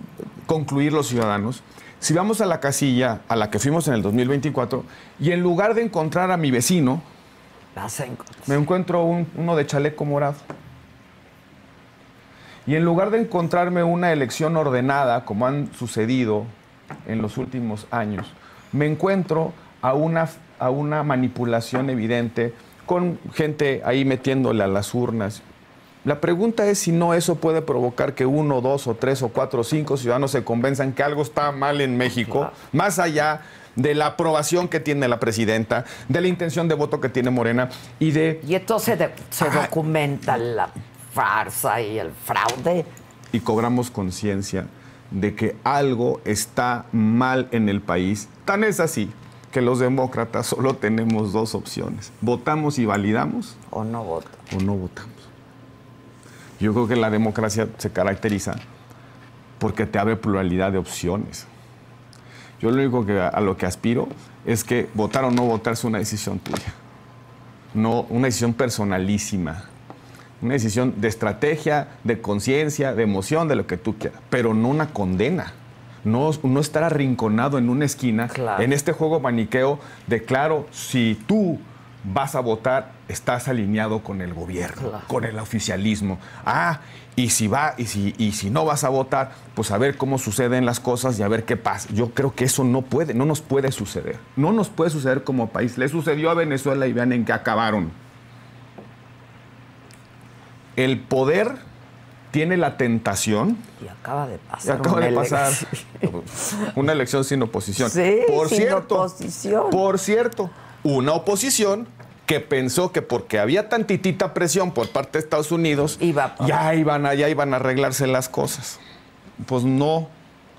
concluir los ciudadanos si vamos a la casilla a la que fuimos en el 2024 y en lugar de encontrar a mi vecino, me encuentro uno de chaleco morado? Y en lugar de encontrarme una elección ordenada, como han sucedido en los últimos años, me encuentro a una manipulación evidente con gente ahí metiéndole a las urnas. La pregunta es si no eso puede provocar que 1, 2 o 3 o 4 o 5 ciudadanos se convenzan que algo está mal en México, claro, más allá de la aprobación que tiene la presidenta, de la intención de voto que tiene Morena y entonces se documenta la farsa y el fraude. Y cobramos conciencia de que algo está mal en el país. Tan es así que los demócratas solo tenemos dos opciones. ¿Votamos y validamos? O no votamos. O no votamos. Yo creo que la democracia se caracteriza porque te abre pluralidad de opciones. Yo lo único a lo que aspiro es que votar o no votar es una decisión tuya. No una decisión personalísima. Una decisión de estrategia, de conciencia, de emoción, de lo que tú quieras. Pero no una condena. No estar arrinconado en una esquina, claro, en este juego maniqueo de, claro, si tú vas a votar, estás alineado con el gobierno, claro, con el oficialismo. Y si no vas a votar, pues a ver cómo suceden las cosas y a ver qué pasa. Yo creo que eso no nos puede suceder. No nos puede suceder como país. Le sucedió a Venezuela y vean en qué acabaron. El poder tiene la tentación. Y acaba de pasar. Una elección sin oposición. Sí, sin oposición. Por cierto, una oposición que pensó que porque había tantitita presión por parte de Estados Unidos, ya iban a arreglarse las cosas. Pues no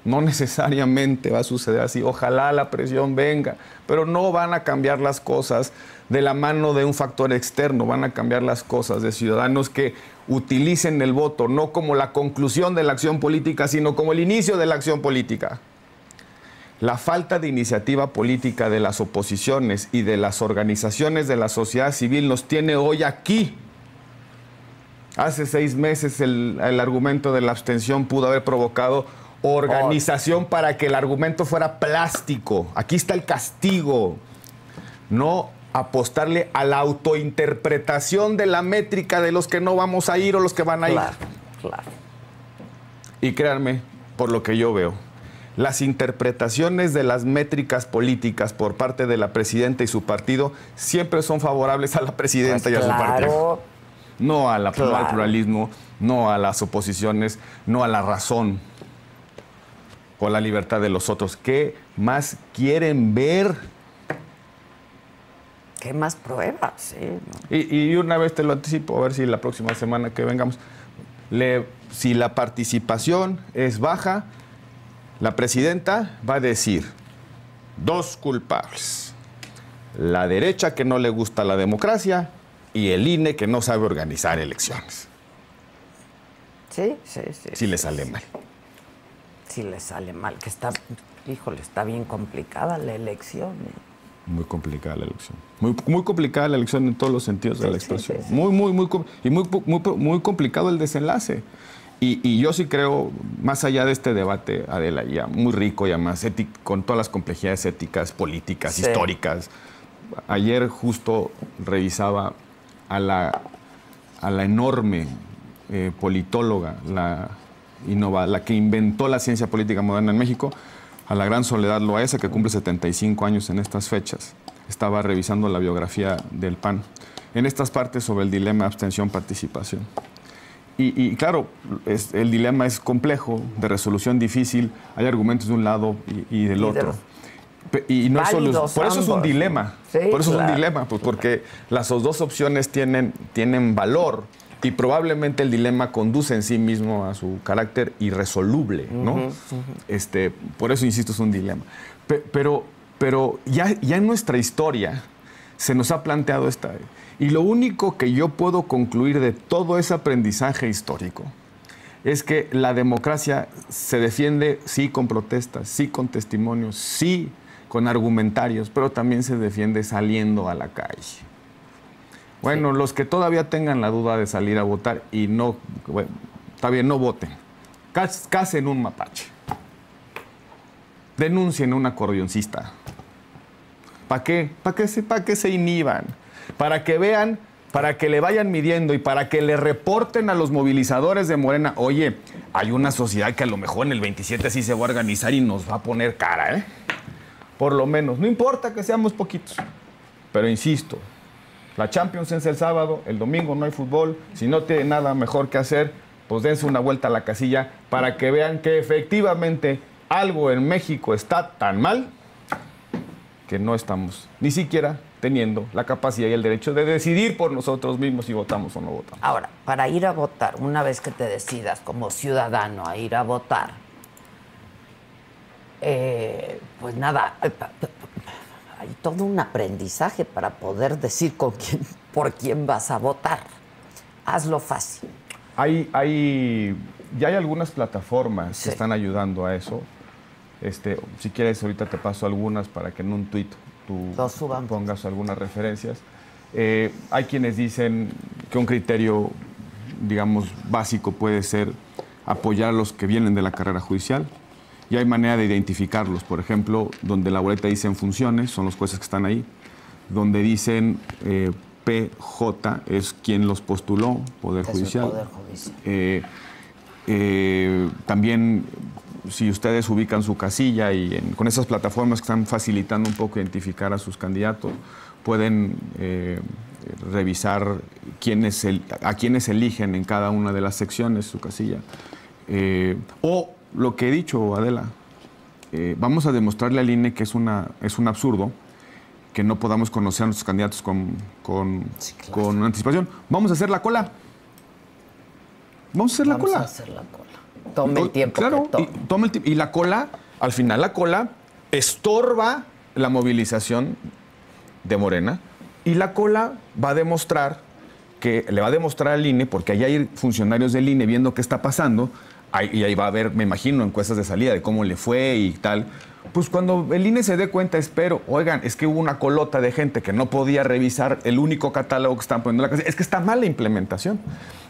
necesariamente va a suceder así. Ojalá la presión venga, pero no van a cambiar las cosas de la mano de un factor externo, van a cambiar las cosas de ciudadanos que utilicen el voto no como la conclusión de la acción política, sino como el inicio de la acción política. La falta de iniciativa política de las oposiciones y de las organizaciones de la sociedad civil nos tiene hoy aquí. Hace 6 meses el argumento de la abstención pudo haber provocado organización para que el argumento fuera plástico. Aquí está el castigo. No apostarle a la autointerpretación de la métrica de los que no vamos a ir o los que van a ir. Claro. Y créanme, por lo que yo veo, las interpretaciones de las métricas políticas por parte de la presidenta y su partido siempre son favorables a la presidenta y a su partido. No al pluralismo, no a las oposiciones, no a la razón o a la libertad de los otros. ¿Qué más quieren ver? ¿Qué más pruebas? Sí, ¿no? Y una vez te lo anticipo, a ver si la próxima semana que vengamos, si la participación es baja, La presidenta va a decir 2 culpables. La derecha que no le gusta la democracia y el INE que no sabe organizar elecciones. Sí. Si le sale mal. Si le sale mal, que está, híjole, está bien complicada la elección. Muy complicada la elección. Muy complicada la elección en todos los sentidos de la expresión. Sí. Muy complicado el desenlace. Y yo sí creo, más allá de este debate, Adela, ya muy rico y además con todas las complejidades éticas, políticas, históricas. Ayer justo revisaba a la enorme politóloga, la que inventó la ciencia política moderna en México, a la gran Soledad Loaesa, que cumple 75 años en estas fechas. Estaba revisando la biografía del PAN en estas partes sobre el dilema abstención-participación. Y claro, el dilema es complejo, de resolución difícil, hay argumentos de un lado y del otro. Y no es solo, por eso es un dilema, pues porque las 2 opciones tienen valor y probablemente el dilema conduce en sí mismo a su carácter irresoluble, ¿no? Por eso, insisto, es un dilema. Pero ya en nuestra historia se nos ha planteado y lo único que yo puedo concluir de todo ese aprendizaje histórico es que la democracia se defiende sí con protestas, sí con testimonios, sí con argumentarios, pero también se defiende saliendo a la calle. Bueno, los que todavía tengan la duda de salir a votar y no, bueno, está bien, no voten. Casen un mapache. Denuncien a un acordeoncista. ¿Para qué? ¿Para que se inhiban? Para que vean, para que le vayan midiendo y para que le reporten a los movilizadores de Morena, oye, hay una sociedad que a lo mejor en el 27 sí se va a organizar y nos va a poner cara, ¿eh? Por lo menos, no importa que seamos poquitos, pero insisto, la Champions es el sábado, el domingo no hay fútbol, si no tienen nada mejor que hacer, pues dense una vuelta a la casilla para que vean que efectivamente algo en México está tan mal que no estamos ni siquiera teniendo la capacidad y el derecho de decidir por nosotros mismos si votamos o no votamos. Ahora, para ir a votar, una vez que te decidas como ciudadano a ir a votar, pues nada, hay todo un aprendizaje para poder decir por quién vas a votar. Hazlo fácil. Ya hay algunas plataformas que están ayudando a eso. Si quieres, ahorita te paso algunas para que en un tuit tú pongas algunas referencias. Hay quienes dicen que un criterio, digamos, básico puede ser apoyar a los que vienen de la carrera judicial. Y hay manera de identificarlos. Por ejemplo, donde la boleta dice en funciones, son los jueces que están ahí. Donde dicen PJ es quien los postuló, Poder Judicial. Poder Judicial. También, si ustedes ubican su casilla y con esas plataformas que están facilitando un poco identificar a sus candidatos, pueden revisar a quienes eligen en cada una de las secciones su casilla. O lo que he dicho, Adela, vamos a demostrarle al INE que es un absurdo que no podamos conocer a nuestros candidatos con anticipación. Vamos a hacer la cola. Vamos a hacer la cola. Tome el tiempo. Claro, y la cola, al final la cola estorba la movilización de Morena y la cola va a demostrar le va a demostrar al INE, porque ahí hay funcionarios del INE viendo qué está pasando, y ahí va a haber, me imagino, encuestas de salida de cómo le fue y tal. Pues cuando el INE se dé cuenta, oigan, es que hubo una colota de gente que no podía revisar el único catálogo que están poniendo en la casa. Es que está mal la implementación.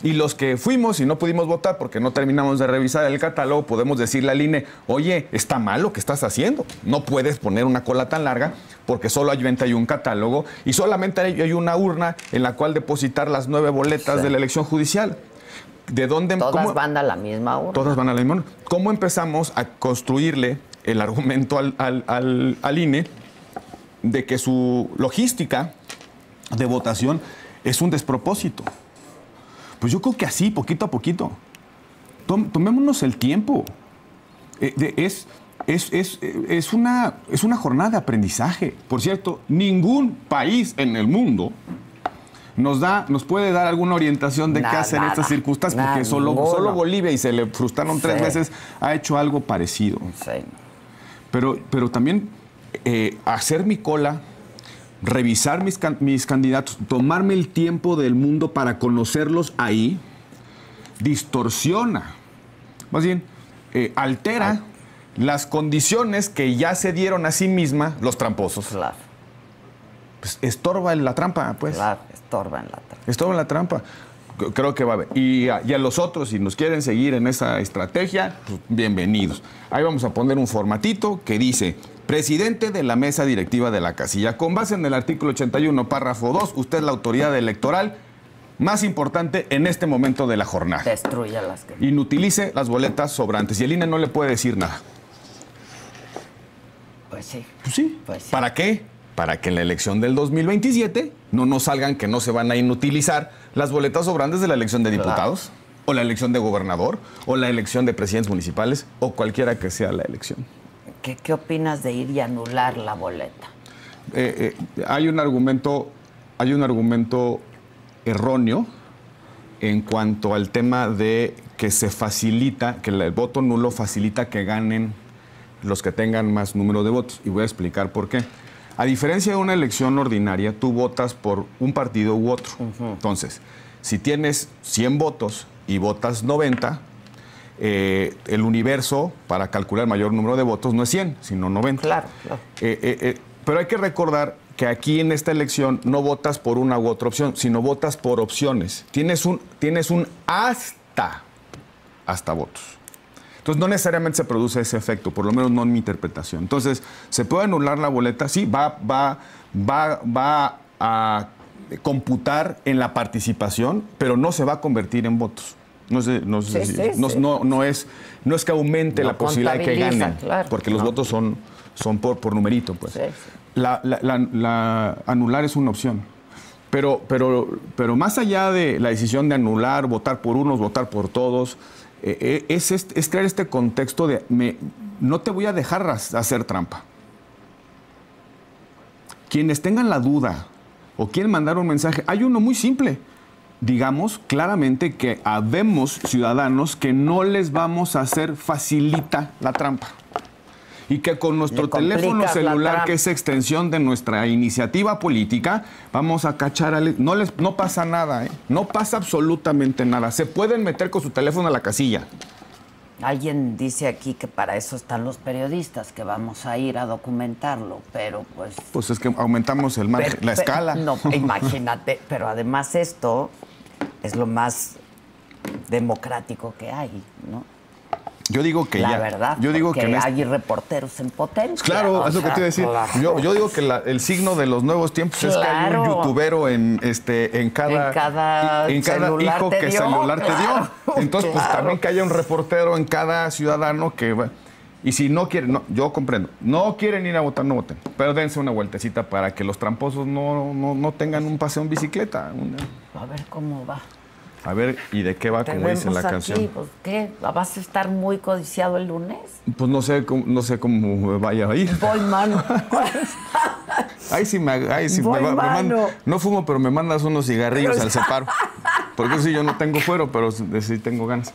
Y los que fuimos y no pudimos votar porque no terminamos de revisar el catálogo, podemos decirle al INE, oye, está mal lo que estás haciendo. No puedes poner una cola tan larga porque solo hay un catálogo y solamente hay una urna en la cual depositar las 9 boletas de la elección judicial. ¿De dónde? Todas van a la misma urna. Todas van a la misma urna. ¿Cómo empezamos a construirle el argumento al INE de que su logística de votación es un despropósito? Pues yo creo que así, poquito a poquito. Tomémonos el tiempo. Es una jornada de aprendizaje. Por cierto, ningún país en el mundo nos puede dar alguna orientación de qué hacer en estas circunstancias, porque solo Bolivia, y se le frustraron 3 veces, ha hecho algo parecido. Sí. Pero también hacer mi cola, revisar mis candidatos, tomarme el tiempo del mundo para conocerlos ahí, distorsiona, más bien altera las condiciones que ya se dieron a sí misma los tramposos. Claro. Pues estorba en la trampa, pues. Claro, estorba en la trampa. Estorba en la trampa. Creo que va a haber. Y a los otros, si nos quieren seguir en esa estrategia, pues bienvenidos. Ahí vamos a poner un formatito que dice: presidente de la mesa directiva de la casilla. Con base en el artículo 81, párrafo 2, usted es la autoridad electoral más importante en este momento de la jornada. Destrúyalas. Inutilice las boletas sobrantes. Y el INE no le puede decir nada. Pues sí. Pues sí. Pues sí. ¿Para qué? Para que en la elección del 2027 no nos salgan que no se van a inutilizar las boletas sobrantes de la elección de diputados, o la elección de gobernador, o la elección de presidentes municipales, o cualquiera que sea la elección. ¿Qué opinas de ir y anular la boleta? Hay un argumento erróneo en cuanto al tema de que se facilita, que el voto nulo facilita que ganen los que tengan más número de votos. Y voy a explicar por qué. A diferencia de una elección ordinaria, tú votas por un partido u otro. Entonces, si tienes 100 votos y votas 90, el universo para calcular el mayor número de votos no es 100, sino 90. Claro. Pero hay que recordar que aquí en esta elección no votas por una u otra opción, sino votas por opciones. Tienes un hasta votos. Entonces, no necesariamente se produce ese efecto, por lo menos no en mi interpretación. Entonces, ¿se puede anular la boleta? Sí, va a computar en la participación, pero no se va a convertir en votos. No es que aumente la posibilidad de que ganen, claro, porque los votos son por numerito, pues. Sí. La anular es una opción. Pero más allá de la decisión de anular, votar por unos, votar por todos, es crear este contexto de no te voy a dejar hacer trampa. Quienes tengan la duda o quieren mandar un mensaje, hay uno muy simple. Digamos claramente que habemos ciudadanos que no les vamos a hacer facilita la trampa. Y que con nuestro teléfono celular, que es extensión de nuestra iniciativa política, vamos a cachar no pasa nada, ¿eh? No pasa absolutamente nada. Se pueden meter con su teléfono a la casilla. Alguien dice aquí que para eso están los periodistas, que vamos a ir a documentarlo, pero pues... Pues es que aumentamos la escala. No, imagínate, pero además esto es lo más democrático que hay, ¿no? Yo digo que la verdad, yo digo que hay reporteros en potencia. Claro, es lo que te iba a decir. Claro. Yo digo que el signo de los nuevos tiempos es que hay un youtubero en cada hijo que celular te dio. Entonces, pues también que haya un reportero en cada ciudadano que va. Y si no quieren, yo comprendo, no quieren ir a votar, no voten. Pero dense una vueltecita para que los tramposos no tengan un paseo en bicicleta. A ver cómo va. A ver, ¿y de qué va, como dice la canción? Pues, ¿qué? ¿Vas a estar muy codiciado el lunes? Pues no sé cómo vaya a ir. Voy, mano. Ahí sí me no fumo, pero me mandas unos cigarrillos al separo. Porque sí, yo no tengo fuero, pero sí tengo ganas.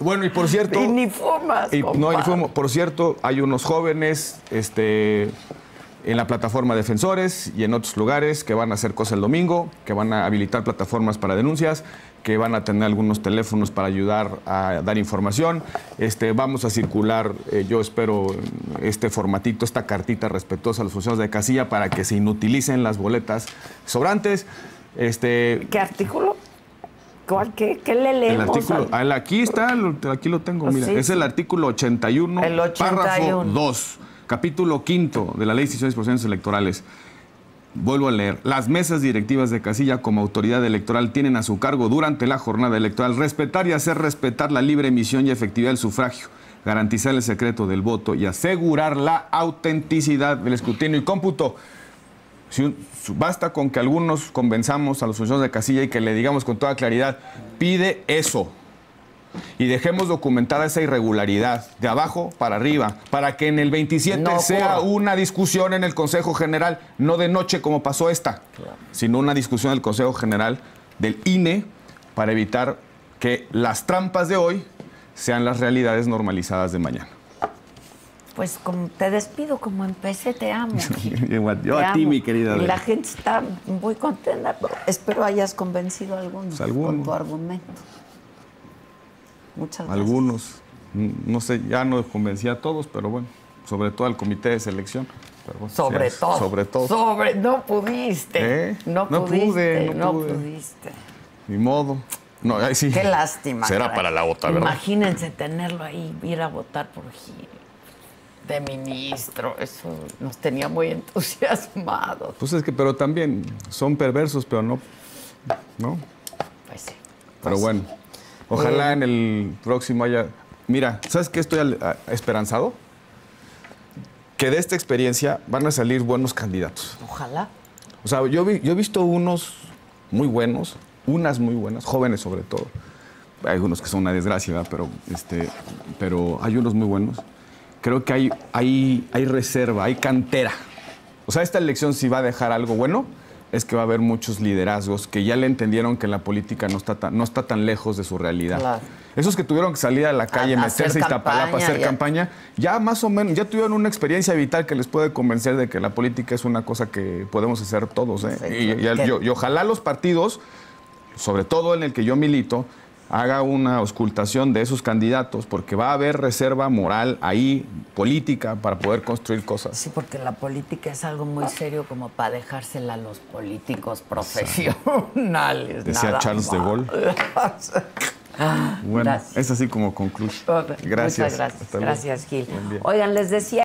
Bueno, y por cierto... Y ni fumas, no, ni fumo. Por cierto, hay unos jóvenes en la plataforma Defensores y en otros lugares que van a hacer cosas el domingo, que van a habilitar plataformas para denuncias, que van a tener algunos teléfonos para ayudar a dar información. Vamos a circular, yo espero, este formatito, esta cartita respetuosa a los funcionarios de casilla para que se inutilicen las boletas sobrantes. ¿Qué artículo? ¿Cuál? ¿Qué le leemos? El artículo, aquí lo tengo, mira. Sí, es el artículo 81, párrafo 2, capítulo 5 de la Ley de Instituciones y Procedimientos Electorales. Vuelvo a leer. Las mesas directivas de casilla como autoridad electoral tienen a su cargo durante la jornada electoral respetar y hacer respetar la libre emisión y efectividad del sufragio, garantizar el secreto del voto y asegurar la autenticidad del escrutinio y cómputo. Basta con que algunos convenzamos a los funcionarios de casilla y que le digamos con toda claridad, pide eso. Y dejemos documentada esa irregularidad de abajo para arriba, para que en el 27 sea una discusión en el Consejo General, no de noche como pasó esta, sino una discusión en el Consejo General del INE para evitar que las trampas de hoy sean las realidades normalizadas de mañana. Pues como te despido, como empecé, te amo. Yo a ti, mi querida. Y la gente está muy contenta. Espero hayas convencido a algunos con tu argumento. Muchas gracias. Algunos. No sé, ya no convencí a todos, pero bueno, sobre todo al comité de selección. Pero bueno, sobre todo. No pudiste. No pudiste. Ni modo. No, ahí sí. Qué lástima. Será para la otra, ¿verdad? Imagínense tenerlo ahí, ir a votar por Gil de ministro. Eso nos tenía muy entusiasmados. Pues es que, pero también son perversos, pero no. Pues sí. Pero bueno, ojalá en el próximo haya... Mira, ¿sabes qué estoy esperanzado? Que de esta experiencia van a salir buenos candidatos. Ojalá. O sea, yo he visto unos muy buenos, unas muy buenas, jóvenes sobre todo. Hay unos que son una desgracia, ¿verdad? Pero hay unos muy buenos. Creo que hay reserva, hay cantera. O sea, esta elección si va a dejar algo bueno, es que va a haber muchos liderazgos que ya le entendieron que la política no está tan lejos de su realidad. Claro. Esos que tuvieron que salir a la calle, meterse a Iztapalapa, hacer campaña, ya más o menos, ya tuvieron una experiencia vital que les puede convencer de que la política es una cosa que podemos hacer todos. Sí, y ojalá los partidos, sobre todo en el que yo milito, haga una auscultación de esos candidatos, porque va a haber reserva moral ahí, política, para poder construir cosas. Sí, porque la política es algo muy serio como para dejársela a los políticos profesionales. Decía Charles de Gaulle. Bueno, gracias. Es así como concluye. Gracias. Muchas gracias. Gracias, Gil. Oigan, les decía...